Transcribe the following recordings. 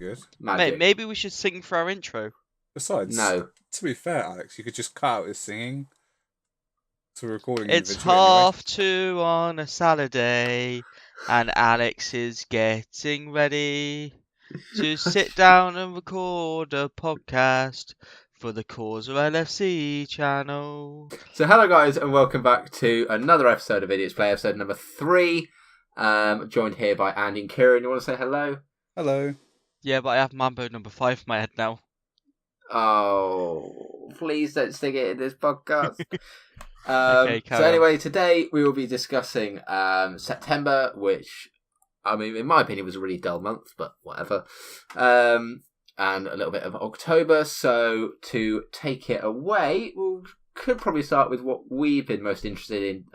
good. Magic. Mate, maybe we should sing for our intro. Besides, No. to be fair, Alex, you could just cut out his singing. So we're recording It's individually anyway. 2:30 on a Saturday, and Alex is getting ready to sit down and record a podcast for the Cause of LFC channel. So hello guys and welcome back to another episode of Idiots Play, episode number 3. Joined here by Andy and Kieran. You want to say hello? Hello. Yeah, but I have Mambo number 5 in my head now. Oh, please don't sing it in this podcast. Okay, so anyway, today we will be discussing September, which, I mean, in my opinion was a really dull month, but whatever. And a little bit of October. So to take it away, we could probably start with what we've been most interested in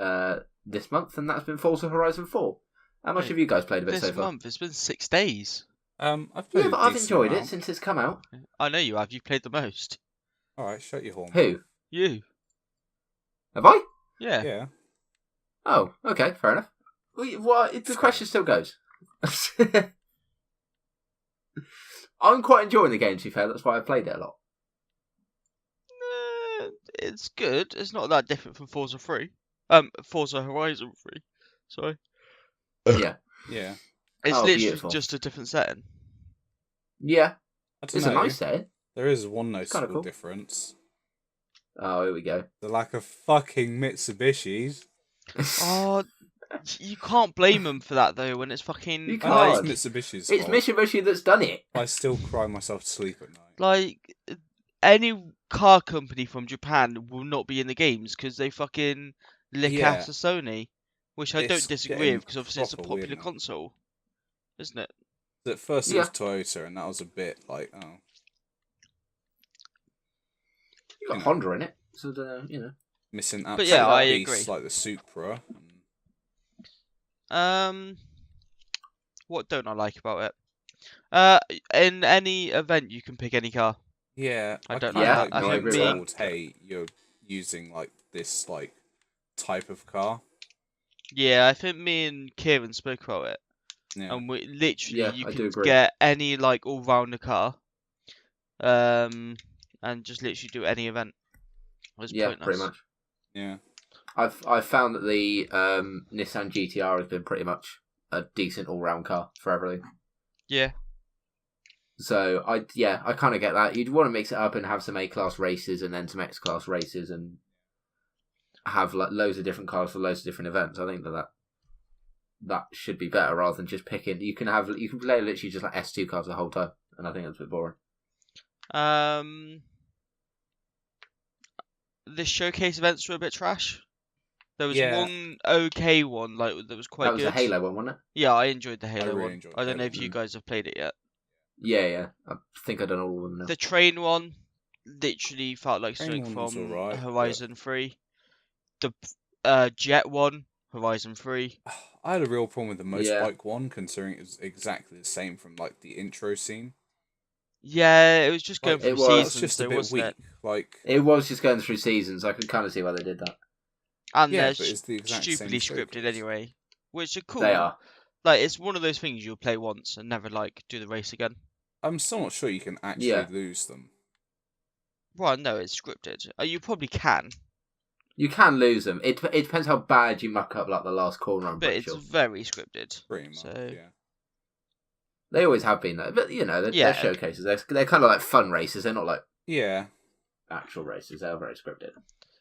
this month, and that's been Forza Horizon 4. How much have you guys played of it so far? This month, it's been 6 days. I've played Yeah, but a I've decent enjoyed amount. it since it's come out. I know you have. You've played the most. Alright, shut your horn. Who? You. Have I? Yeah. Yeah. Oh, okay, fair enough. Well, the question still goes. I'm quite enjoying the game, to be fair. That's why I played it a lot. It's good. It's not that different from Forza 3. Forza Horizon 3. Sorry. Yeah. Yeah. It's Oh, literally beautiful. just a different setting. Yeah. I don't It's know. a nice setting. There is one noticeable cool. difference. Oh, here we go. The lack of fucking Mitsubishis. Oh, you can't blame them for that though. When it's fucking You I know can't. it's Mitsubishi's It's fault. Mitsubishi that's done it. I still cry myself to sleep at night. like any car company from Japan will not be in the games because they fucking lick Yeah. ass to Sony, which I It's don't disagree getting with because obviously it's a proper weird popular now. console, isn't it? At first it Yeah. was Toyota, and that was a bit like, oh. You got You know. Honda in it, so Missing But absolute yeah, I beasts agree. like the Supra. What don't I like about it? In any event, you can pick any car. Yeah, I don't like kinda that. I being agree with that. told, hey, you're using like this like type of car. Yeah, I think me and Kieran spoke about it, Yeah. and we literally Yeah, you I do can agree. get any like all-rounder car, and just literally do any event. It's yeah, pointless. pretty much. Yeah. I've found that the Nissan GTR has been pretty much a decent all-round car for everything. Yeah, So I kind of get that. You'd want to mix it up and have some A-class races and then some X-class races and have like loads of different cars for loads of different events. I think that should be better rather than just picking. You can play literally just like S2 cars the whole time, and I think that's a bit boring. the showcase events were a bit trash. There was Yeah. one okay one, like that was quite That was good. the Halo one, wasn't it? Yeah, I enjoyed the Halo really one. enjoyed I don't know Halo if you one. guys have played it yet. Yeah. I think I've done all of them now. The train one literally felt like Train something one was from alright, Horizon 3. The jet one, Horizon 3. I had a real problem with the Yeah. motorbike one, considering it was exactly the same from like the intro scene. Yeah, it was just going Like, through it was. seasons, It's just a though, bit wasn't weak. it? Like, It was just going through seasons. I could kind of see why they did that. And yeah, they're but it's the exact stupidly same scripted showcase. anyway, which are cool. They are. Like, it's one of those things you'll play once and never like do the race again. I'm still not sure you can actually Yeah. lose them. Well, no, it's scripted. You probably can, You can lose them. It depends how bad you muck up like the last corner. I'm but pretty it's sure. very scripted. Pretty much, So- yeah. They always have been though. But they're Yeah. showcases. They're kind of like fun races. They're not like Yeah. actual races. They're very scripted.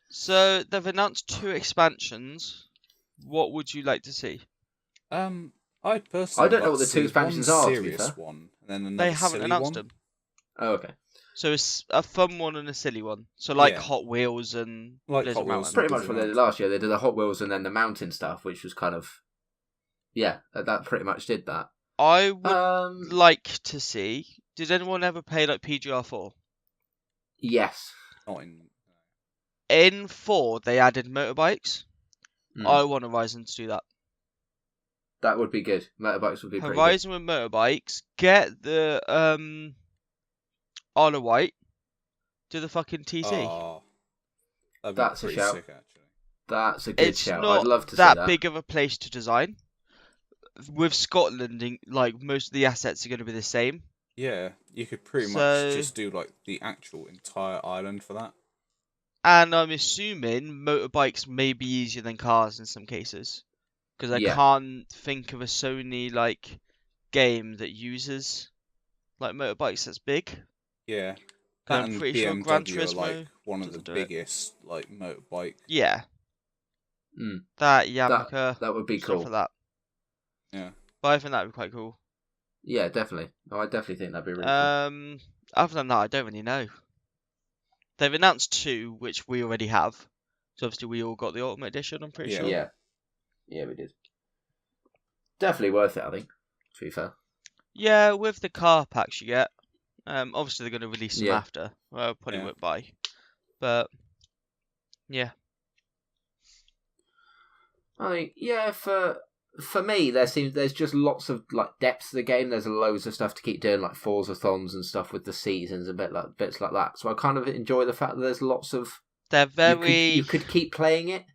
So they've announced 2 expansions. What would you like to see? I personally. I don't know like what the to two see expansions one are, to be serious fair. one, and then another They haven't silly announced one. them. Oh, okay. So it's a fun one and a silly one. So like Yeah. Hot Wheels and Like Blizzard Hot Wheels Mountain. and Pretty much Blizzard what they did last year. They did the Hot Wheels and then the mountain stuff, which was kind of that pretty much did that. I would Um, like to see. Did anyone ever play like PGR4? yes. Not in. In 4, they added motorbikes. Mm. I want Horizon to do that. That would be good. Motorbikes would be pretty Horizon with motorbikes. Get the Isle of Wight. Do the fucking TT. Oh, that'd be That's a pretty shout. sick, actually. good. That's a good It's shout. not I'd love to see that that. big of a place to design. With Scotland, like most of the assets are going to be the same. Yeah, you could pretty much So, just do like the actual entire island for that. and I'm assuming motorbikes may be easier than cars in some cases, because I Yeah. can't think of a Sony like game that uses like motorbikes that's big. Yeah, 'Cause that I'm and pretty sure Gran BMW are like Turismo one of the doesn't do it. biggest like motorbike. Yeah, Mm. that That Yamaha would be stuff cool. like that. Yeah. But I think that'd be quite cool. Yeah, definitely. Oh, I definitely think that'd be really Other than that, I don't really know. They've announced 2, which we already have. So obviously we all got the Ultimate Edition, I'm pretty Yeah. sure. cool. Yeah, we did. Definitely worth it, I think. To be fair. Yeah, with the car packs you get. Obviously they're going to release them Yeah. after. Well, probably Yeah. won't buy. But yeah, I think for me, there's just lots of like depth to the game. There's loads of stuff to keep doing, like Forza-thons and stuff with the seasons and bits like that. So I kind of enjoy the fact that there's lots of. they're very. You could keep playing it.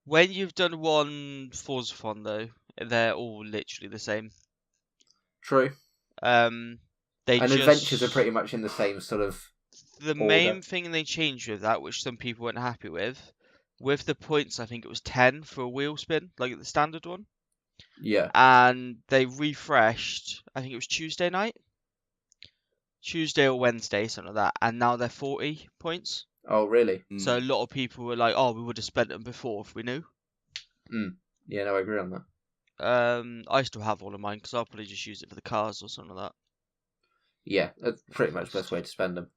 When you've done one Forza-thon though, they're all literally the same. True. They And just adventures are pretty much in the same sort of. the order. main thing they changed with that, which some people weren't happy with the points. I think it was 10 for a wheel spin, like the standard one. Yeah. And they refreshed. I think it was Tuesday or Wednesday, something like that. And now they're 40 points. Oh, really? So a lot of people were like, "Oh, we would have spent them before if we knew." Yeah, no, I agree on that. I still have all of mine because I'll probably just use it for the cars or something like that. Yeah, that's pretty much the best way to spend them.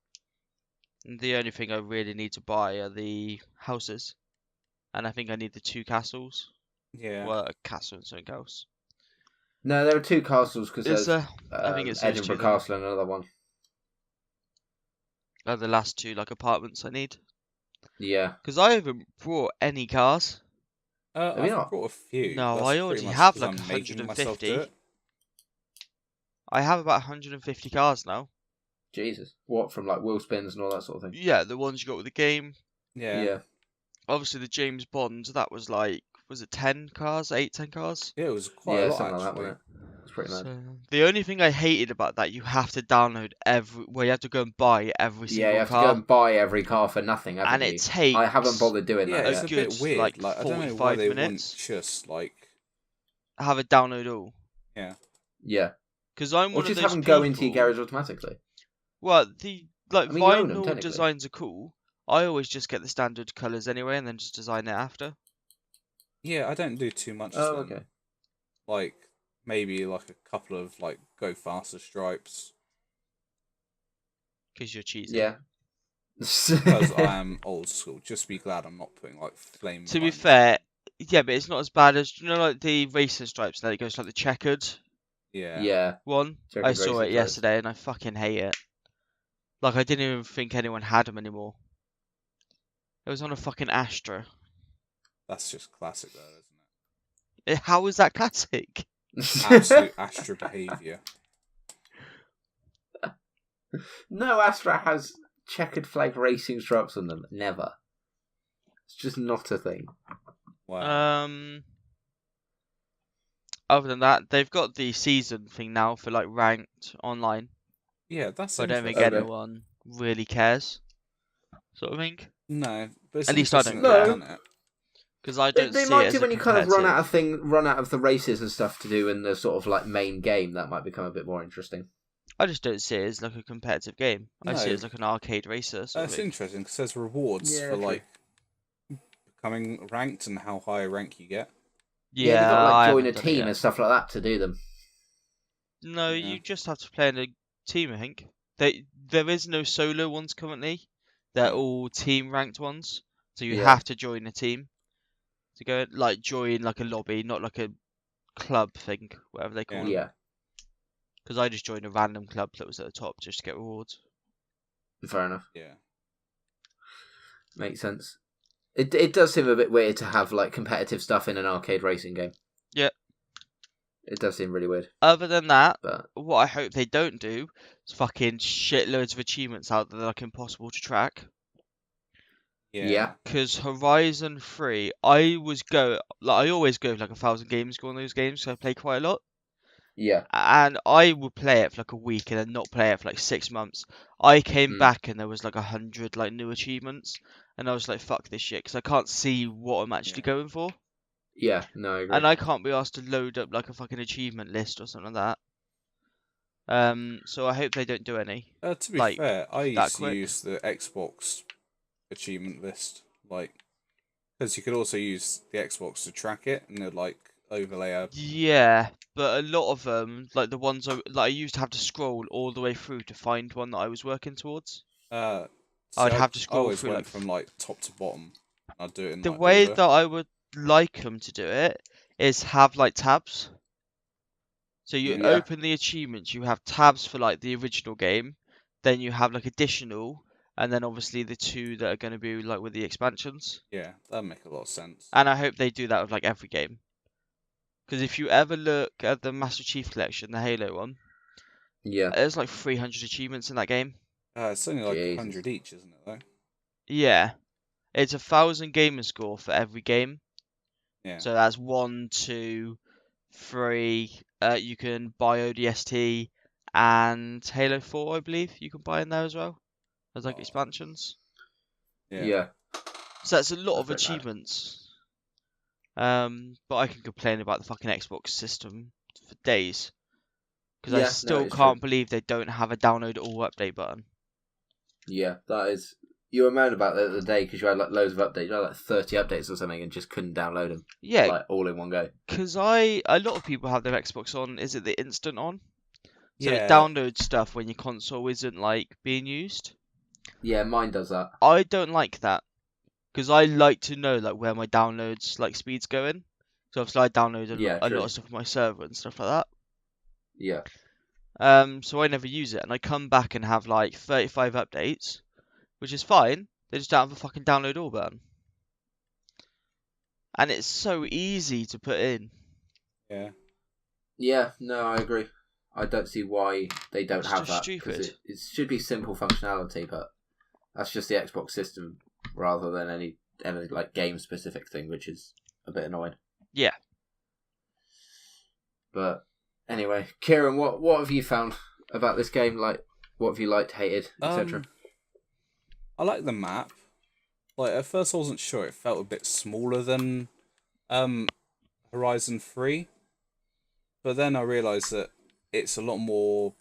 And the only thing I really need to buy are the houses, and I think I need the 2 castles. Yeah. Well, a castle and something else. No, there are 2 castles because Is there's there? I think it's those Edinburgh 2 then. Castle and another one. The last 2 like apartments I need. Yeah. Because I haven't brought any cars. I've you not? brought a few. No, That's I pretty already much have 'cause like I'm making myself 150. do it. I have about 150 cars now. Jesus. What, from like wheel spins and all that sort of thing? Yeah, the ones you got with the game. Yeah. Obviously, the James Bond, that was like, was it 10 cars? 8, 10 cars? Yeah, it was quite a lot something like that, actually. wasn't it? It's pretty mad. So, the only thing I hated about that, you have to download you have to go and buy every single Yeah, you have car. to go and buy every car for nothing, haven't And you? it takes I haven't bothered doing Yeah, that it's yet. a bit good, weird. like, Like I don't know 45 why they minutes. wouldn't just like. Have it download all. Yeah. Because I'm Or one of just those have them people... go into your garage automatically. Well, the like I mean, you own them, vinyl technically. designs are cool. I always just get the standard colours anyway and then just design it after. Yeah, I don't do too much. Oh, to them. okay. Like maybe like a couple of like go faster stripes. Because you're cheesy. Yeah. Because I am old school. Just be glad I'm not putting like flame. To be behind fair, yeah, but it's not as bad as, you know, like the racing stripes, and then it goes like the checkered it. Yeah. Yeah. one. Checkered I saw racing it stripes. yesterday and I fucking hate it. Like, I didn't even think anyone had them anymore. It was on a fucking Astra. That's just classic though, isn't How is that classic? it? Absolute Astra behaviour. No Astra has checkered flag racing stripes on them. Never. It's just not a thing. Wow. Other than that, they've got the season thing now for like ranked online. Yeah, that's. But I don't think interesting. anyone really cares. Sort of thing. No, but it's At least I interesting don't that care. they've done it. Because I don't They see might it do as when a you kind of run competitive. out of the races and stuff to do in the sort of like main game. That might become a bit more interesting. I just don't see it as like a competitive game. I see it No. as like an arcade racer. Sort of That's thing. interesting because there's rewards Yeah, for true. like becoming ranked and how high a rank you get. Yeah, you've got to I like join a haven't done it team yet. and stuff like that to do them. No, Yeah. you just have to play in a team, I think. There is no solo ones currently. They're Oh. all team ranked ones. So you Yeah. have to join a team to go like join like a lobby, not like a club thing, whatever they call Yeah. them. Yeah, Because I just joined a random club that was at the top just to get rewards. fair enough. Yeah. Makes sense. It does seem a bit weird to have like competitive stuff in an arcade racing game. Yeah. It does seem really weird, Other than that, but what I hope they don't do is fucking shitloads of achievements out that are like impossible to track. Yeah. Because Horizon 3, I always go like 1,000 games go on those games, so I play quite a lot. Yeah. And I would play it for like a week and then not play it for like 6 months. I came back and there was like 100 like new achievements, and I was like, "Fuck this shit," because I can't see what I'm actually going for, Yeah. No, I agree. and I can't be asked to load up like a fucking achievement list or something like that. So I hope they don't do any To be like fair, I that used to quick. use the Xbox achievement list, like, because you could also use the Xbox to track it, and it'd like overlay a. Yeah, but a lot of them, like the ones I used to have to scroll all the way through to find one that I was working towards. See, I'd have to I scroll always through went like from like top to bottom. I'd do it in the like way order. that I would like them to do it is have like tabs. So you Yeah. open the achievements, you have tabs for like the original game, then you have like additional, and then obviously the two that are going to be like with the expansions. Yeah, that'd make a lot of sense. And I hope they do that with like every game. Because if you ever look at the Master Chief Collection, the Halo one, Yeah. there's like 300 achievements in that game. It's only like Jesus. 100 each, isn't it? Though. Yeah, it's 1,000 gamer score for every game. Yeah. So that's 1, 2, 3. You can buy ODST and Halo 4, I believe you can buy in there as well. As like Oh, expansions. yeah. So that's a lot of That's a bit mad. achievements. But I can complain about the fucking Xbox system for days. Because I Yeah, no, still it's can't true. believe they don't have a download all update button. Yeah, that is. You were mad about that the other day because you had like loads of updates. You had like 30 updates or something and just couldn't download them. Yeah, Like all in one go. because a lot of people have their Xbox on, is it the instant on? So it Yeah. downloads stuff when your console isn't like being used. Yeah, mine does that. I don't like that. Because I like to know like where my downloads like speed's going. So obviously I download Yeah, a lot true. of stuff on my server and stuff like that. Yeah. So I never use it, and I come back and have like 35 updates, which is fine. They just don't have a fucking download all button, and it's so easy to put in. Yeah. Yeah, no, I agree. I don't see why they don't It's have just that because stupid. it should be simple functionality, but that's just the Xbox system rather than any like game specific thing, which is a bit annoying. Yeah. But anyway, Kieran, what have you found about this game? Like, what have you liked, hated, etc.? I like the map. Like at first, I wasn't sure. It felt a bit smaller than Horizon 3, but then I realised that it's a lot more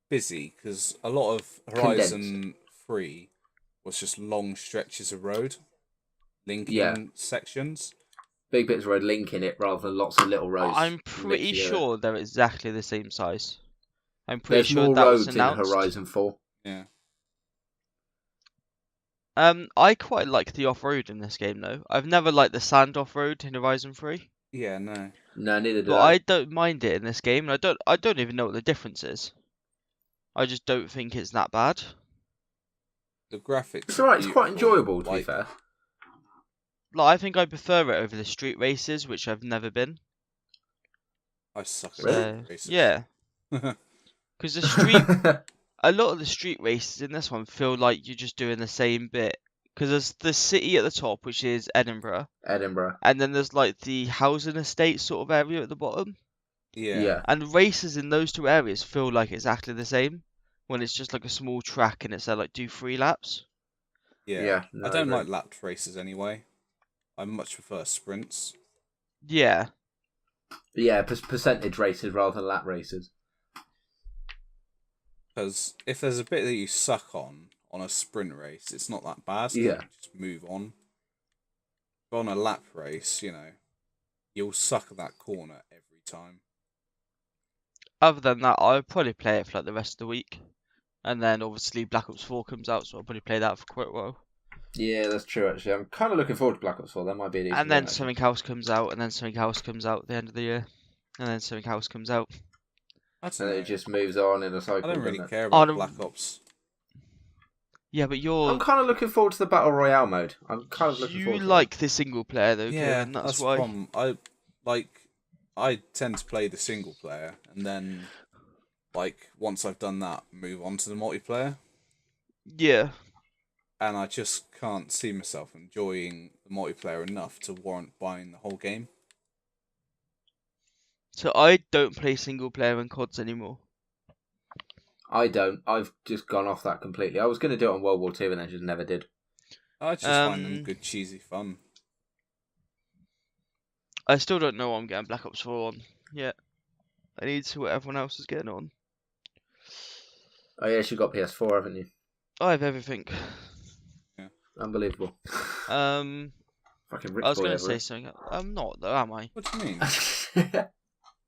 busy because a lot of Horizon Condensed. 3 was just long stretches of road, linking Yeah. sections. Big bits of road linking it rather than lots of little roads. I'm mixed pretty together. sure they're exactly the same size. I'm pretty There's sure more that was roads in announced. Horizon 4. Yeah. I quite like the off-road in this game though. I've never liked the sand off-road in Horizon 3, Yeah, no. No, neither did but I. I don't mind it in this game, and I don't even know what the difference is. I just don't think it's that bad. The graphics. It's alright. It's quite beautiful, enjoyable, to be fair. Like I think I prefer it over the street races, which I've never been. I suck at Really? street races. Yeah, because the street, a lot of the street races in this one feel like you're just doing the same bit. Because there's the city at the top, which is Edinburgh, Edinburgh. and then there's like the housing estate sort of area at the bottom. Yeah. And races in those two areas feel like exactly the same, when it's just like a small track and it's like do 3 laps. Yeah. No, I don't agree. like lapped races anyway. I much prefer sprints. Yeah, Yeah, percentage races rather than lap races. Because if there's a bit that you suck on a sprint race, it's not that bad. So Yeah. you just move on. But on a lap race, you'll suck at that corner every time. other than that, I'll probably play it for like the rest of the week. And then obviously Black Ops 4 comes out, so I'll probably play that for quite a while. Yeah, that's true, actually. I'm kind of looking forward to Black Ops 4. That might be a decent And then game, something else comes out, and then something else comes out at the end of the year. And then something else comes out. I don't and know. it just moves on in a cycle. I don't really doesn't it? care about Oh, Black Ops. Yeah, but you're... I'm kind of looking forward to the Battle Royale mode. I'm kind of looking You forward to like the single player though, Yeah, Kieran, that's why. the problem. I tend to play the single player, and then, once I've done that, move on to the multiplayer. Yeah. And I just can't see myself enjoying the multiplayer enough to warrant buying the whole game. So I don't play single player in CODs anymore. I don't. I've just gone off that completely. I was going to do it on World War II and then just never did. I just find them good, cheesy fun. I still don't know what I'm getting Black Ops 4 on yet. I need to see what everyone else is getting on. Oh yes, you've got PS4, haven't you? I have everything. Unbelievable. Fucking rich I was boy going to over say it. something. I'm not, though, am I? What do you mean?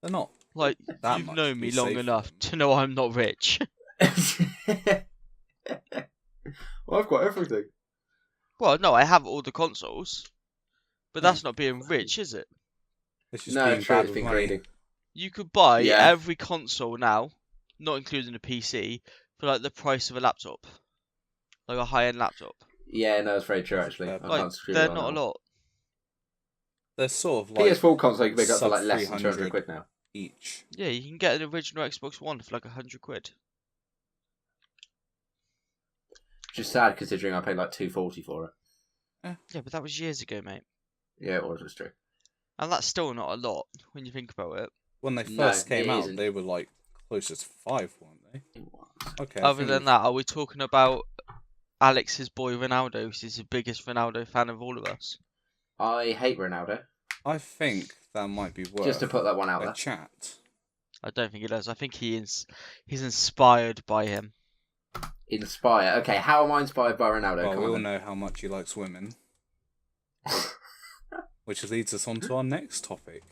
They're not. Like, That you've much known to be me long safe enough from. to know I'm not rich. Well, I've got everything. Well, no, I have all the consoles. But that's not being rich, is it? It's just No, being it's true. bad It's with been money. greedy. You could buy Yeah. every console now, not including a PC, for like the price of a laptop. Like a high-end laptop. Yeah, no, it's very true. Actually, Like, I Like, can't screw they're you on not that a one. lot. They're sort of like PS4 console you can pick up for sub like less than 200 300 quid now. each. Yeah, you can get an original Xbox One for like 100 quid. Which is sad considering I paid like $240 for it. Yeah, but that was years ago, mate. Yeah, it was. It's true. And that's still not a lot when you think about it. When they No, first came it out, isn't. they were like close as 5, weren't they? It was. Okay. I Other think than we've- that, are we talking about Alex's boy Ronaldo, who's the biggest Ronaldo fan of all of us? I hate Ronaldo. I think that might be worth Just to put that one out a there. chat. I don't think he does. I think he's inspired by him. Inspire. Okay, how am I inspired by Ronaldo? Well, Come we all on. know how much he likes women. Which leads us on to our next topic.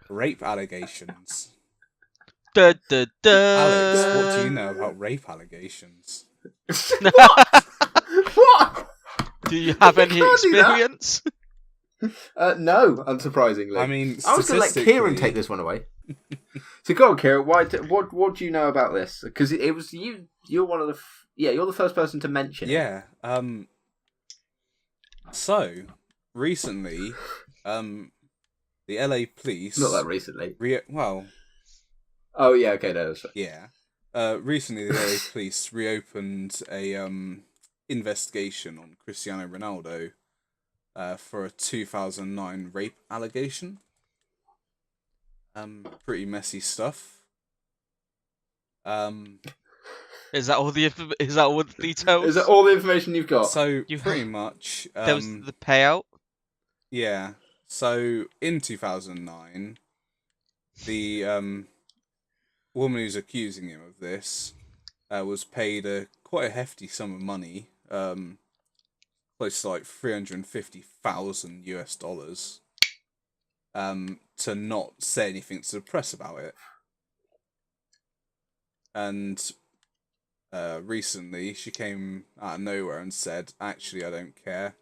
Rape allegations. Da, da, da. Alex, what do you know about rape allegations? What? Do you have any can't do that. experience? No, unsurprisingly. I mean, I was going to let Kieran take this one away. So go on, Kieran. What do you know about this? Because it was you. You're one of the. You're the first person to mention it. Yeah. So recently, the LA police. Not that recently. Well, Oh yeah. Okay. No. That's right. yeah. Recently, the LA police reopened a investigation on Cristiano Ronaldo for a 2009 rape allegation. Pretty messy stuff. Is that all the details? Is that all the information you've got? So pretty much. There was the payout. Yeah. So in 2009, the woman who's accusing him of this was paid quite a hefty sum of money, close to like $350,000, to not say anything to the press about it. And recently, she came out of nowhere and said, "Actually, I don't care.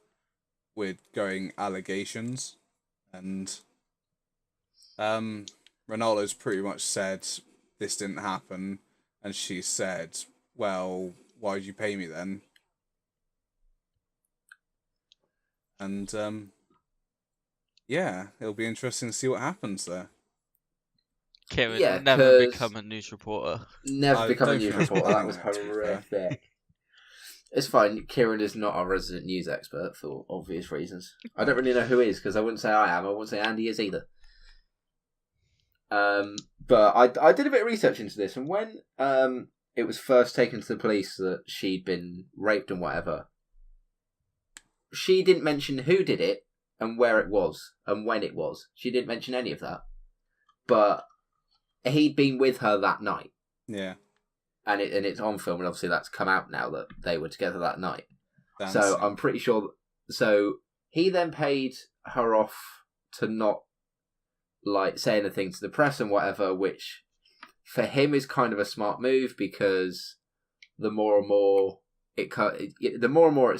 We're going allegations." And Ronaldo's pretty much said this didn't happen, and she said, "Well, why did you pay me then?" And yeah, it'll be interesting to see what happens there. Kieran, Yeah, never 'cause- become a news reporter. Never I become a don't news think reporter. That was I'm doing that, to be horrific. It's fine. Kieran is not our resident news expert for obvious reasons. I don't really know who is because I wouldn't say I am. I wouldn't say Andy is either. But I did a bit of research into this, and when it was first taken to the police that she'd been raped and whatever, she didn't mention who did it and where it was and when it was. She didn't mention any of that. But he'd been with her that night. Yeah. And it's on film, and obviously that's come out now that they were together that night. Dancing. So I'm pretty sure. So he then paid her off to not like say anything to the press and whatever, which for him is kind of a smart move because the more and more it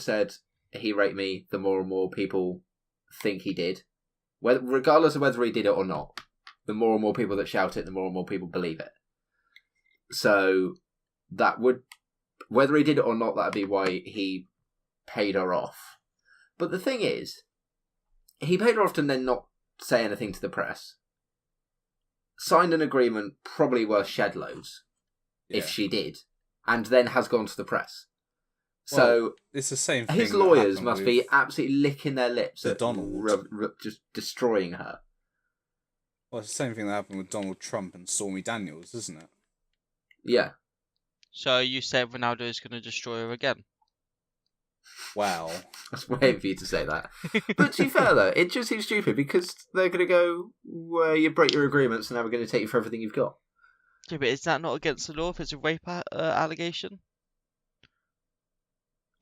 said he raped me, the more and more people think he did, regardless of whether he did it or not. The more and more people that shout it, the more and more people believe it. So that would, whether he did it or not, that'd be why he paid her off. But the thing is, he paid her off to then not say anything to the press. Signed an agreement probably worth shed loads if she did, and then has gone to the press. So it's the same thing. his that lawyers happened must with be absolutely licking their lips the at Donald. just destroying her. Well, it's the same thing that happened with Donald Trump and Stormy Daniels, isn't it? Yeah. So you said Ronaldo is going to destroy her again? Wow. I was waiting for you to say that. But to be fair, though, it just seems stupid because they're going to go, well, you break your agreements and now we're going to take you for everything you've got. Yeah, but is that not against the law if it's a rape allegation?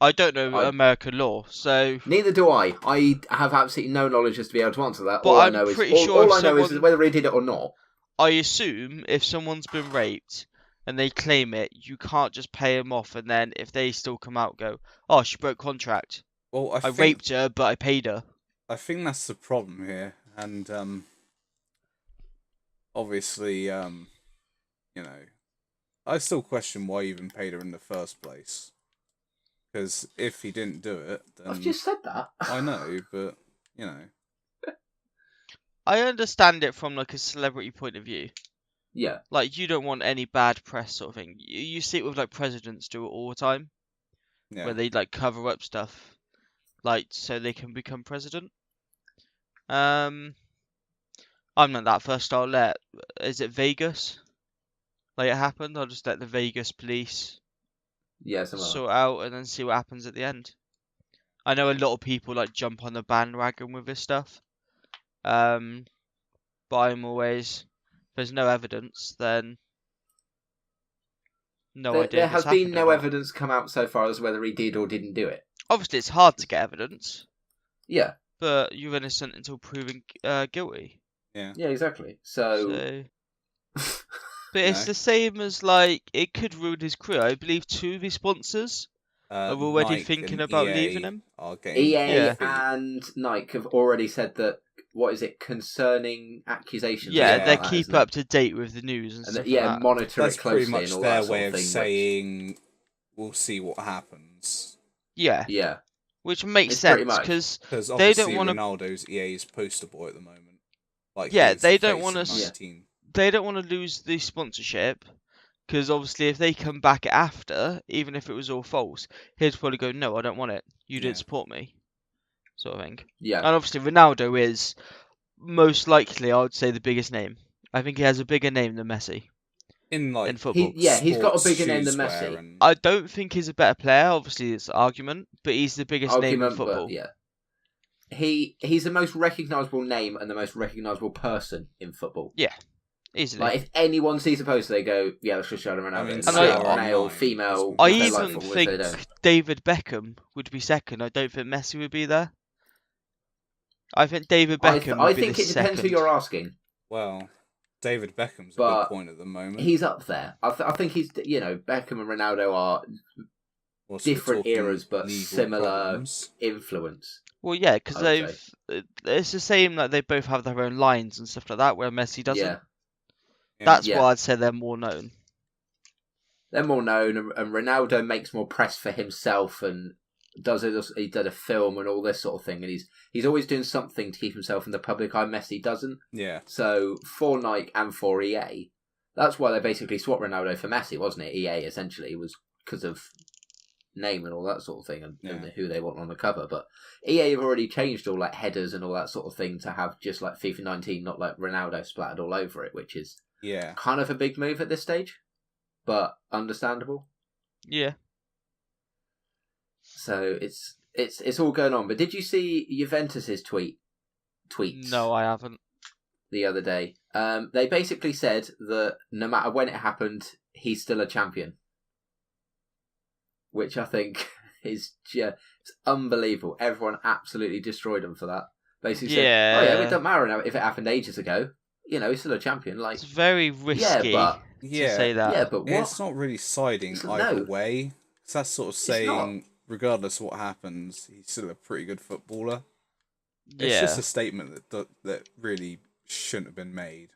I don't know American law, so... Neither do I. I have absolutely no knowledge as to be able to answer that. But All I I'm know is pretty sure all if I know is someone- whether he did it or not. I assume if someone's been raped and they claim it, you can't just pay them off, and then if they still come out and go, oh, she broke contract. Well, I raped her, but I paid her. I think that's the problem here, and obviously, you know, I still question why he even paid her in the first place. Because if he didn't do it, then I've just said that. I know, but you know, I understand it from like a celebrity point of view. Yeah. Like, you don't want any bad press sort of thing. You see it with like presidents do it all the time, yeah. where they like cover up stuff, like so they can become president. I'm not that first. I'll let. Is it Vegas? Like it happened. I'll just let the Vegas police Yeah, something like sort out and then see what happens at the end. I know a lot of people like jump on the bandwagon with this stuff. But I'm always, if there's no evidence, then no idea. There if has it's been happened or no not. evidence come out so far as whether he did or didn't do it. Obviously, it's hard to get evidence, Yeah. but you're innocent until proven guilty. Yeah. Yeah, exactly. So... But it's the same as like it could ruin his career. I believe two of his sponsors are already Nike thinking and about EA leaving him. Are getting EA Yeah. and Nike have already said that, what is it, concerning accusations? Yeah, Yeah. they Like that, keep isn't it? up to date with the news and And stuff that, yeah, like that. monitor That's it closely pretty much and all their that sort way of of thing. saying we'll see what happens. Yeah, Yeah. which makes It's pretty sense much. because Because they obviously don't want to. Ronaldo's EA's poster boy at the moment. Like Yeah, he is they the don't face wanna of s- 19. They don't want to lose the sponsorship because obviously if they come back after, even if it was all false, he'd probably go, "No, I don't want it. You didn't Yeah. support me," sort of thing. Yeah. And obviously Ronaldo is most likely, I would say, the biggest name. I think he has a bigger name than Messi In like in football. He's got a sports bigger name than shoeswear Messi. and I don't think he's a better player. Obviously, it's an argument, but he's the biggest name in football. But yeah. He's the most recognisable name and the most recognisable person in football. Easily. Like, if anyone sees a poster, they go, yeah, that's Cristiano Ronaldo. I mean, It's so like male, female. I if they even like football, if they think don't. David Beckham would be second. I don't think Messi would be there. I think David Beckham I would be think the it depends who second. you're asking. well, David Beckham's a But good point at the moment. He's up there. I think he's, Beckham and Ronaldo are Also, we're different talking eras, but legal similar problems. influence. Well, yeah, because I would it's the same. Like they both have their own lines and stuff like that, where Messi doesn't. Yeah. That's Yeah. why I'd say they're more known. They're more known, and Ronaldo makes more press for himself and he did a film and all this sort of thing, and he's always doing something to keep himself in the public eye. Messi doesn't. Yeah. So for Nike and for EA, that's why they basically swapped Ronaldo for Messi, wasn't it? EA essentially was because of name and all that sort of thing, and who they want on the cover. But EA have already changed all like headers and all that sort of thing to have just like FIFA 19, not like Ronaldo splattered all over it, which is kind of a big move at this stage, but understandable. Yeah. So it's all going on. But did you see Juventus's tweets? No, I haven't. The other day, they basically said that no matter when it happened, he's still a champion, which I think is just unbelievable. Everyone absolutely destroyed him for that. Basically said, "Oh yeah, it doesn't matter now if it happened ages ago. He's still a champion." Like, it's very risky to say that. Yeah, but what? It's not really siding either way. It's that sort of saying, regardless of what happens, he's still a pretty good footballer. It's just a statement that really shouldn't have been made.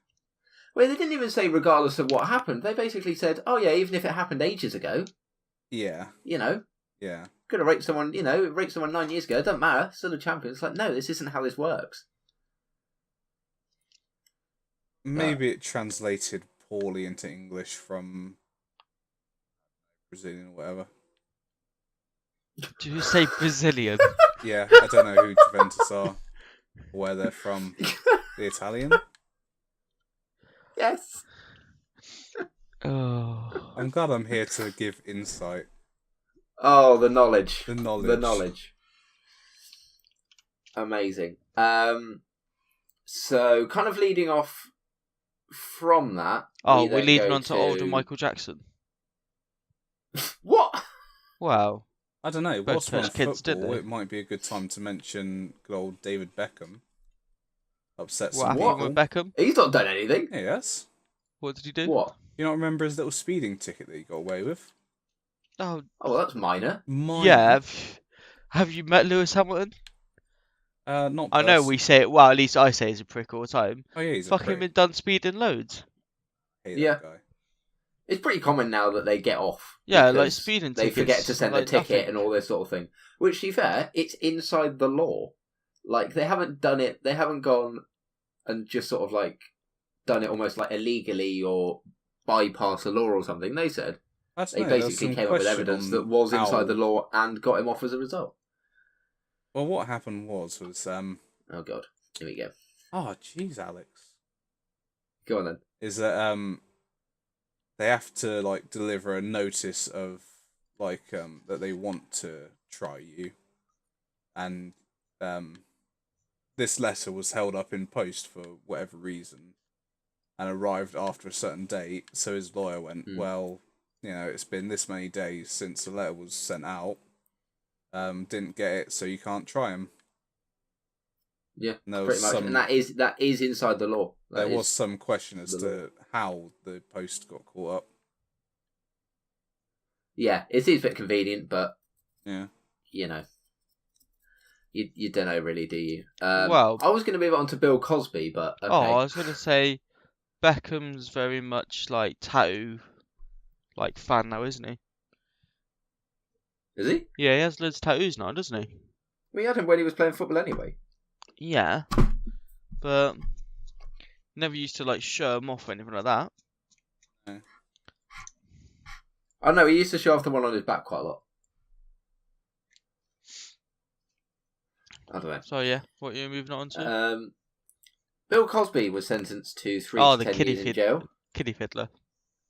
Well, they didn't even say regardless of what happened. They basically said, "Oh yeah, even if it happened ages ago, Yeah. Yeah. could have raped someone. Raped someone 9 years ago. It doesn't matter. Still a champion." It's like, no, this isn't how this works. Maybe it translated poorly into English from Brazilian or whatever. Do you say Brazilian? Yeah, I don't know who Juventus are, or where they're from. The Italian? Yes. Oh. I'm glad I'm here to give insight. Oh, the knowledge. The knowledge. The knowledge. Amazing. So, kind of leading off from that. Oh, we we're then leading go on to older Michael Jackson. What? Wow. I don't know. Both Whilst we're on touched kids, didn't football, they? it might be a good time to mention good old David Beckham. Upset What some happened people. with Beckham? He's not done anything. Yes. What did he do? What? You not remember his little speeding ticket that he got away with? Oh, Oh, well, that's minor. yeah. Have you met Lewis Hamilton? Not. I know we say it. Well, at least I say he's a prick all the time. Oh yeah, he's a Fucking prick. been done speeding loads. Hate Yeah. that guy. It's pretty common now that they get off. Yeah, like because speeding they tickets. forget to send like the ticket nothing. and all this sort of thing. Which, to be fair, it's inside the law. Like, they haven't done it. They haven't gone and just sort of like done it almost like illegally or bypass the law or something. They said they basically came up with evidence that was inside the law and got him off as a result. Well, what happened was Oh god, here we go. oh jeez, Alex, Go on then. is that they have to like deliver a notice of like that they want to try you, and this letter was held up in post for whatever reason, and arrived after a certain date. So his lawyer went, well, you know, it's been this many days since the letter was sent out. Didn't get it, so you can't try him. Yeah, And pretty much, and that is inside the law. There was some question as to how the post got caught up. Yeah, it is a bit convenient, but Yeah. you know, you don't know really, do you? Well, I was going to move on to Bill Cosby, but okay. Oh, I was gonna say Beckham's very much like tattoo like fan now, isn't he? Is he? Yeah, he has loads of tattoos now, doesn't he? We had him when he was playing football anyway. Yeah, but never used to like show him off or anything like that. Oh no, he used to show off the one on his back quite a lot. I don't know. So yeah, what are you moving on to? Bill Cosby was sentenced to 3 Oh, to the 10 years in jail. Kiddie fiddler.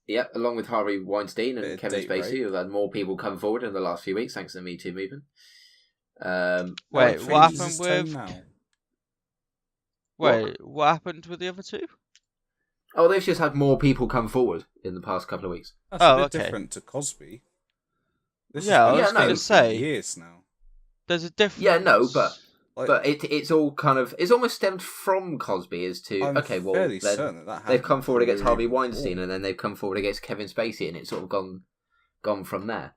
Yep, along with Harvey Weinstein and Bit of Kevin date Spacey, rape. who've had more people come forward in the last few weeks thanks to the Me Too movement. Wait, Changes what happened his tone with? now. Wait, what happened with the other two? Oh, they've just had more people come forward in the past couple of weeks. That's Oh, a bit okay. different to Cosby. This Yeah, has I been was gonna going for say- years now. There's a difference. Yeah, no, but Like, it's all kind of it's almost stemmed from Cosby as to I'm okay, well fairly then certain that they've happened come forward against before Harvey we were Weinstein born. and then they've come forward against Kevin Spacey and it's sort of gone from there.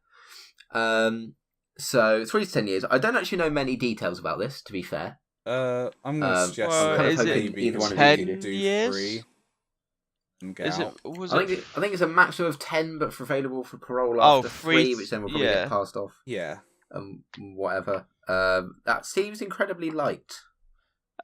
So 3 to 10 years. I don't actually know many details about this, to be fair. I'm going to suggest well, that is it maybe either one of he you could two? do 10 3 and get Is it? out. Was I it? think it's a maximum of 10, but for available for parole Oh, after 3, 3, which then will probably yeah. get passed off Yeah. and whatever. That seems incredibly light.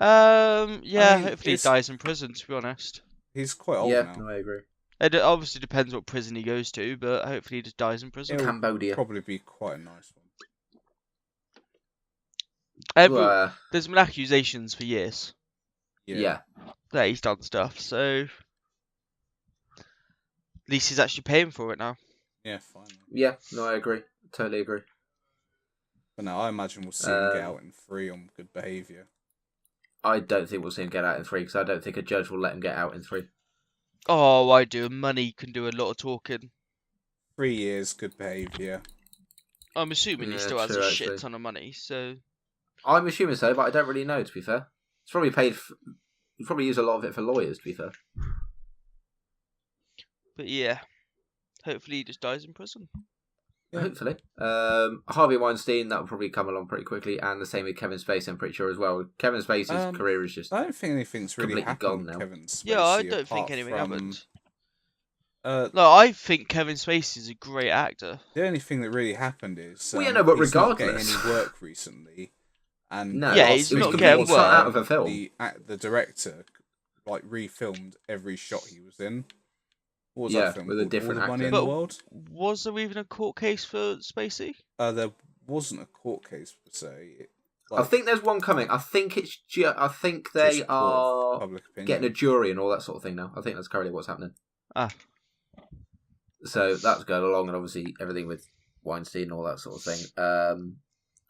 Yeah. I mean, hopefully he it's- dies in prison. To be honest, He's quite old Yeah, now. no, I agree. it obviously depends what prison he goes to, but hopefully he just dies in prison. It'll Cambodia. probably be quite a nice one. There's been accusations for years Yeah. that he's done stuff, so at least he's actually paying for it now. Yeah, fine. Yeah, no, I agree. Totally agree. But no, I imagine we'll see him get out in 3 on good behaviour. I don't think we'll see him get out in 3 because I don't think a judge will let him get out in 3. Oh, I do. Money can do a lot of talking. 3 years, good behaviour. I'm assuming he Yeah, still has true, a actually. shit ton of money, so I'm assuming so, but I don't really know, to be fair. It's probably paid... You probably use a lot of it for lawyers, to be fair. but yeah. Hopefully he just dies in prison. Yeah. Hopefully. Harvey Weinstein, that will probably come along pretty quickly, and the same with Kevin Spacey, I'm pretty sure, as well. Kevin Spacey's career is just... I don't think anything's really Completely happened gone with now. Kevin Spacey. Yeah, I don't think apart anything from, happened. Uh, No, I think Kevin Spacey's a great actor. the only thing that really happened is Well, yeah, no, but he's not getting regardless. any work recently. And No, Yeah, last he's week not was getting when work. Out of a film. The director like refilmed every shot he was in. What was Yeah, that film with a called? different All the Money in actor. the But- World? Was there even a court case for Spacey? There wasn't a court case per se. I think there's one coming. I think I think they are getting a jury and all that sort of thing now. I think that's currently what's happening. Ah. So that's going along, and obviously everything with Weinstein and all that sort of thing.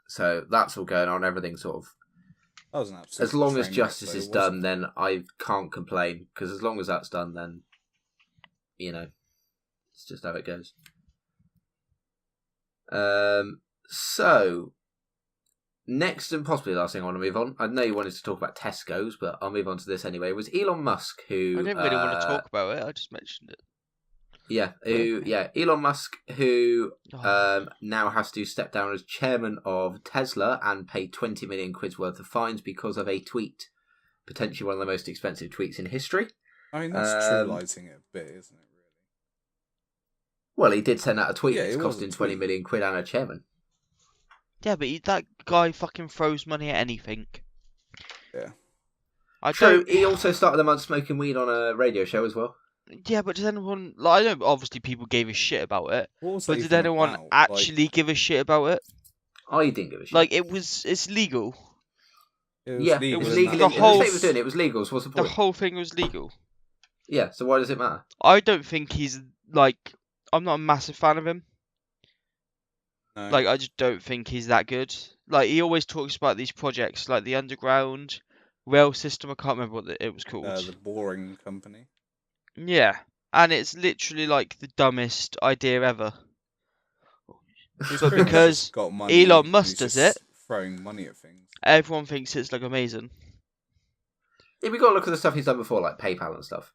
So that's all going on. Everything sort of. That was an absolute as long as train justice wreck, is though, done, then I can't complain. Because as long as that's done, then it's just how it goes. So next and possibly last thing I want to move on. I know you wanted to talk about Tesco's, but I'll move on to this anyway. It was Elon Musk who I didn't really want to talk about it. I just mentioned it. Elon Musk, who now has to step down as chairman of Tesla and pay 20 million quid's worth of fines because of a tweet, potentially one of the most expensive tweets in history. I mean, that's trivialising it a bit, isn't it? Really? Well, he did send out a tweet. Yeah, It's costing 20 million quid and a chairman. Yeah, but that guy fucking throws money at anything. Yeah. True. He also started the month smoking weed on a radio show as well. Yeah, but does anyone I know obviously people gave a shit about it, but did anyone about? actually give a shit about it? I didn't give a shit. Like it's legal. It was legal. The whole state was doing it was legal. So what's the point? The whole thing was legal. Yeah. So why does it matter? I don't think he's I'm not a massive fan of him. No. Like I just don't think he's that good. Like he always talks about these projects, like the underground rail system. I can't remember what it was called. The Boring Company. Yeah, and it's literally like the dumbest idea ever. But because Elon Musk does it, throwing money at things, everyone thinks it's like amazing. Yeah, we got to look at the stuff he's done before, like PayPal and stuff.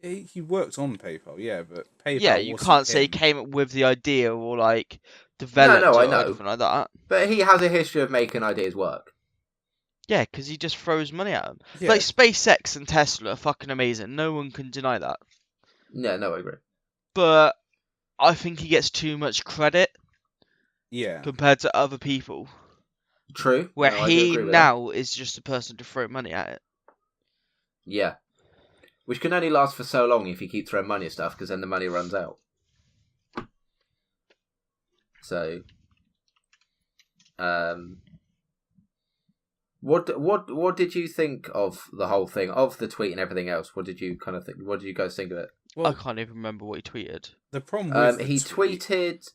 He worked on PayPal, yeah, but PayPal. Yeah, you can't say he came up with the idea or like developed it or anything like that. But he has a history of making ideas work. Yeah, because he just throws money at them. Yeah. Like SpaceX and Tesla are fucking amazing. No one can deny that. Yeah, no, I agree. But I think he gets too much credit. Yeah. Compared to other people. True. Where he now that. is just a person to throw money at it. Yeah. Which can only last for so long if you keep throwing money at stuff, because then the money runs out. So, what did you think of the whole thing, of the tweet and everything else? What did you kind of think? What did you guys think of it? Well, I can't even remember what he tweeted. The problem with he tweeted.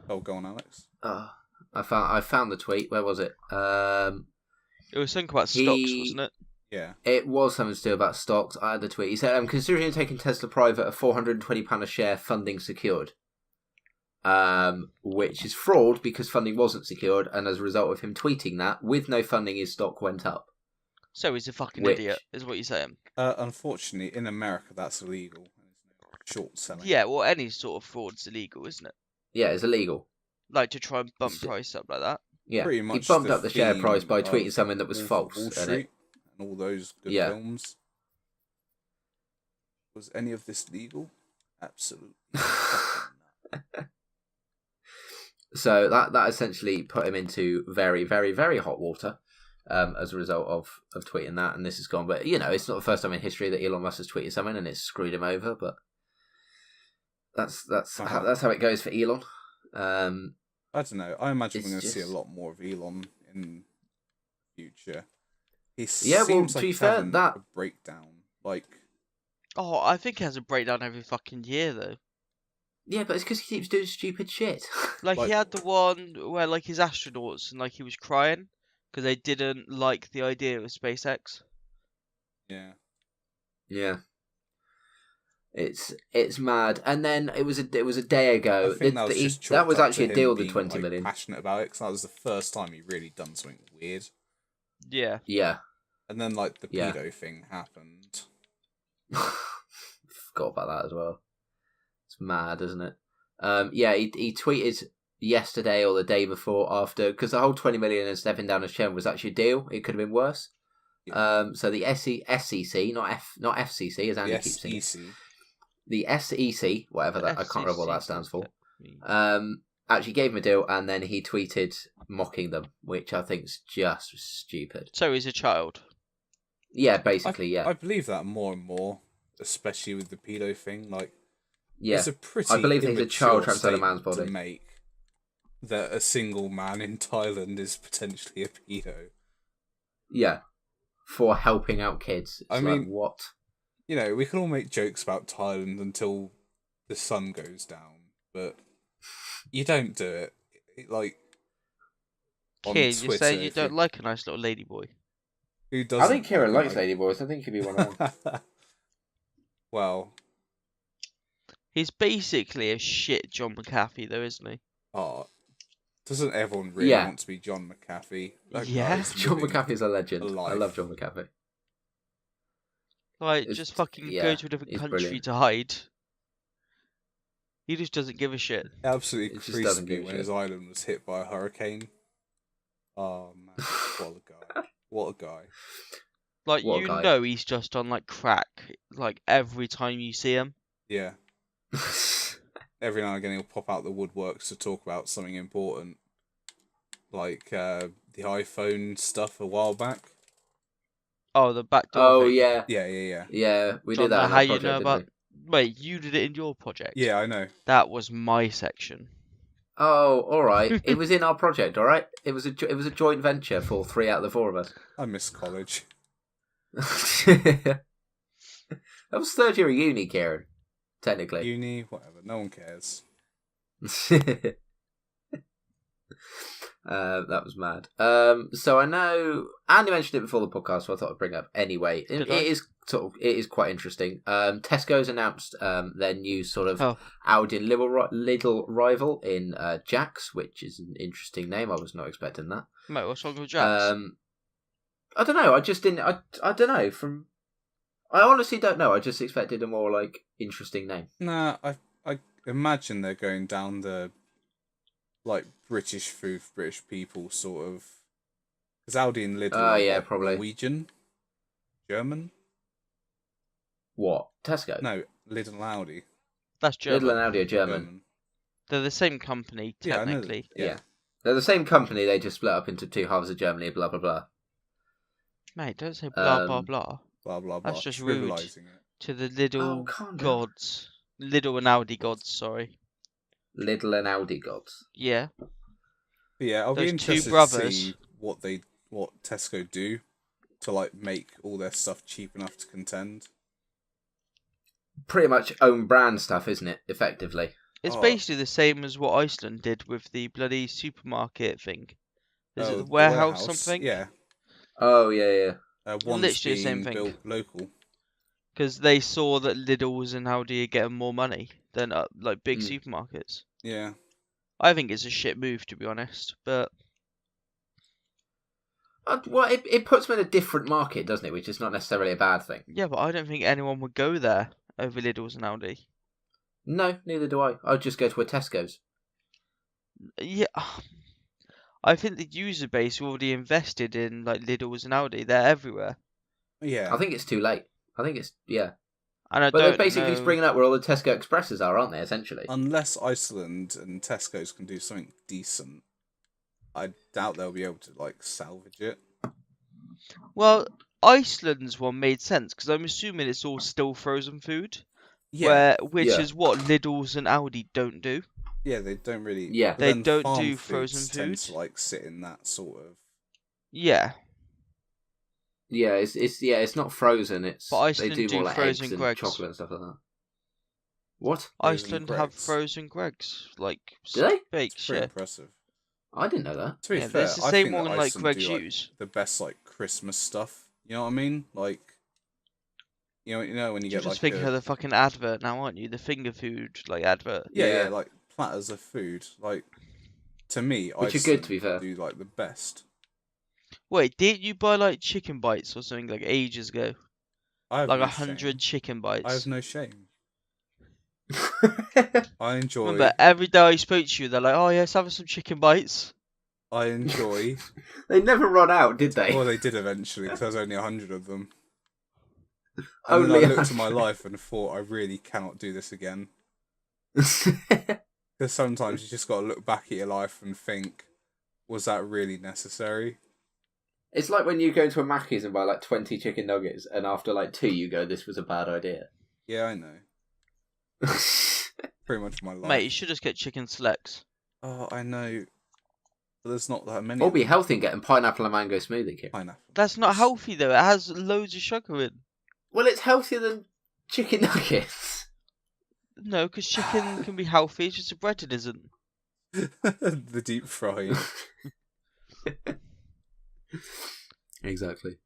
Oh, go on, Alex. I found the tweet. Where was it? It was something about stocks, wasn't it? Yeah. It was something to do about stocks. I had the tweet. He said, "I'm considering taking Tesla private at £420 a share, funding secured." Which is fraud because funding wasn't secured, and as a result of him tweeting that, with no funding, his stock went up. So he's a fucking idiot, is what you're saying. Unfortunately, in America, that's illegal. Short selling. Yeah, well, any sort of fraud's illegal, isn't it? Yeah, it's illegal. Like to try and bump price up like that. Yeah, he bumped up the share price by tweeting something that was false. Wall Street and all those good films. Was any of this legal? Absolutely. So that essentially put him into very, very, very hot water as a result of tweeting that, and this has gone. But it's not the first time in history that Elon Musk has tweeted something and it's screwed him over. But that's how it goes for Elon. I don't know. I imagine we're going to see a lot more of Elon in the future. He seems like he's having a breakdown. I think he has a breakdown every fucking year though. Yeah, but it's because he keeps doing stupid shit. Like he had the one where like his astronauts and he was crying because they didn't like the idea of SpaceX. Yeah. Yeah. It's mad. And then it was a day ago. I think that was actually a deal. The 20 million. Passionate about it because that was the first time he really done something weird. Yeah. Yeah. And then the pedo thing happened. Forgot about that as well. It's mad, isn't it? He tweeted yesterday or the day before after, because the whole 20 million and stepping down as chairman was actually a deal. It could have been worse. Yeah. So the SEC, not FCC, as Andy keeps saying. The SEC, whatever that, I can't remember what that stands for. Actually gave him a deal, and then he tweeted mocking them, which I think is just stupid. So he's a child. Yeah, basically, I believe that more and more, especially with the pedo thing. Yeah, it's a pretty I believe he's a child trapped inside a man's body. To make. that a single man in Thailand is potentially a pedo. Yeah, for helping out kids. It's I like, mean- what? You know, we can all make jokes about Thailand until the sun goes down, but you don't do it. Like, on Kid, you're Twitter, saying you if don't like a nice little ladyboy. Who I doesn't? think Kieran like likes a ladyboys. I think he'd be one of them. Well, He's basically a shit John McAfee, though, isn't he? doesn't everyone really Yeah. want to be John McAfee? That Yeah. guy's John living McAfee's a legend. a I life. love John McAfee. Like, It's- just fucking yeah, go to a different he's country brilliant. to hide. He just doesn't give a shit. Absolutely It just creased doesn't me give a when shit. his island was hit by a hurricane. Oh man, what a guy! What a guy! Like, What a you guy. know he's just on, like, crack, like, every time you see him. Yeah. Every now and again he'll pop out the woodworks to talk about something important, like the iPhone stuff a while back. Oh, the backdoor Oh, thing. yeah. Yeah. Yeah, we John, did that in how our you project, know didn't about... we? Wait, you did it in your project? Yeah, I know. That was my section. Oh, all right. It was in our project, all right? It was a joint venture for 3 out of the 4 of us. I miss college. That was third year of uni, Kieran. Technically. Uni, whatever. No one cares. That was mad. So I know Andy mentioned it before the podcast, so I thought I'd bring it up anyway. It is quite interesting. Tesco's announced their new sort of Oh. Audi Lidl rival in Jack's, which is an interesting name. I was not expecting that. Mate, what's wrong with Jax? I don't know. I just didn't. I don't know. I honestly don't know. I just expected a more like interesting name. Nah, I imagine they're going down the like British food for British people sort of. Because Audi and Lidl are yeah, like, probably. Norwegian, German. What? Tesco? No, Lidl and Audi. That's German. Lidl and Audi are German. They're the same company, Yeah, I know that. technically. Yeah. They're the same company. They just split up into 2 halves of Germany. Blah blah blah. Mate, don't say blah, blah, Um, blah Blah blah blah. That's just rude. trivialising it. to the Lidl calm down. gods. Lidl and Audi gods, sorry. Lidl and Audi gods. Yeah. But yeah, I'll be Those two interested to brothers. see what Tesco do to like make all their stuff cheap enough to contend. Pretty much own brand stuff, isn't it? Effectively. It's Oh. basically the same as what Iceland did with the bloody supermarket thing. Is it Oh, the warehouse something? Yeah. Oh yeah. One's Literally the being same thing. built local. Because they saw that Lidl's and Audi are getting more money than like big Mm. supermarkets. Yeah. I think it's a shit move, to be honest. But Well, it puts them in a different market, doesn't it? Which is not necessarily a bad thing. yeah, but I don't think anyone would go there over Lidl's and Audi. No, neither do I. I'd just go to a Tesco's. Yeah, I think the user base already invested in like Lidl's and Audi. They're everywhere, Yeah. I think it's too late. I think it's yeah. and I But don't they're basically know... springing up where all the Tesco Expresses are, aren't they? Essentially. Unless Iceland and Tesco's can do something decent, I doubt they'll be able to like salvage it. Well, Iceland's one made sense because I'm assuming it's all still frozen food, Yeah. which Yeah. is what Lidl's and Audi don't do. Yeah, they don't really. Yeah. but They then don't farm do foods frozen tend food. to like sit in that sort of. Yeah, Yeah, it's not frozen. It's But Iceland they do do more like frozen eggs and Greggs. chocolate and stuff like that. What? Frozen Iceland have Greggs. frozen Greggs, like Do they? baked Pretty shit. impressive. I didn't know that. To be Yeah, fair, it's the I same think that one like Iceland Greggs do, like, use. the best like Christmas stuff. You know what I mean? Like, you know when you You're get just like thinking of the fucking advert now, aren't you? The finger food like advert. yeah, Yeah. like platters of food. Like to me, Which are good, to be fair. do like the best. Wait, didn't you buy like chicken bites or something like ages ago? I have Like no 100 shame. chicken bites. I have no shame. I enjoy. Remember, every day I spoke to you, they're like, "Oh yes, have some chicken bites." I enjoy. They never run out, did they? Well, they did eventually because there was only 100 of them. And Only then I looked at my 100. life and thought, I really cannot do this again. Because sometimes you just got to look back at your life and think, was that really necessary? It's like when you go to a Mackey's and buy like 20 chicken nuggets, and after like 2 you go, "This was a bad idea." Yeah, I know. Pretty much my life. Mate, you should just get chicken selects. Oh, I know. But there's not that many. Or of be them. healthy and getting pineapple and mango smoothie, Kieran. Pineapple. That's not healthy though. It has loads of sugar in. Well, it's healthier than chicken nuggets. No, because chicken can be healthy. It's just the breaded isn't. The deep frying. Exactly.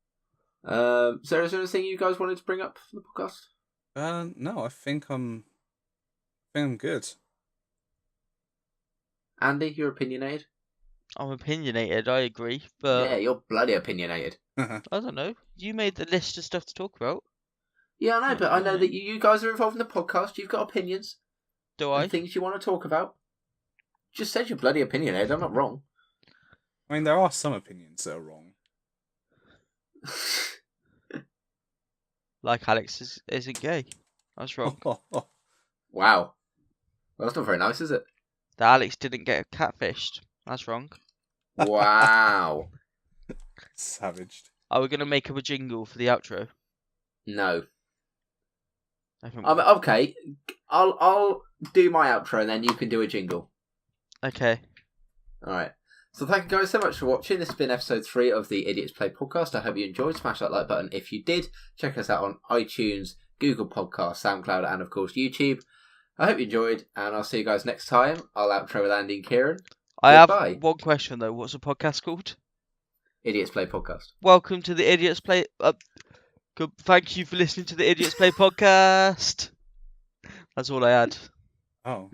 So is there anything you guys wanted to bring up for the podcast? No, I think I'm good. Andy, you're opinionated? I'm opinionated. I agree, but Yeah, you're bloody opinionated. I don't know. You made the list of stuff to talk about. Yeah, I know, but I know that you guys are involved in the podcast. You've got opinions. Do I? And things you want to talk about. Just said you're bloody opinionated. I'm not wrong. I mean, there are some opinions that are wrong. Like Alex isn't gay. That's wrong. Wow. Well, that's not very nice, is it? That Alex didn't get catfished. That's wrong. Wow. Savaged. Are we gonna make up a jingle for the outro? No. I think. Okay. I'll do my outro and then you can do a jingle. Okay. All right. So thank you guys so much for watching. This has been episode 3 of the Idiots Play podcast. I hope you enjoyed. Smash that like button if you did. Check us out on iTunes, Google Podcasts, SoundCloud, and of course YouTube. I hope you enjoyed, and I'll see you guys next time. I'll outro with Andy and Kieran. I Goodbye. have one question though. What's the podcast called? Idiots Play podcast. Welcome to the Idiots Play. Thank you for listening to the Idiots Play podcast. That's all I had. Oh.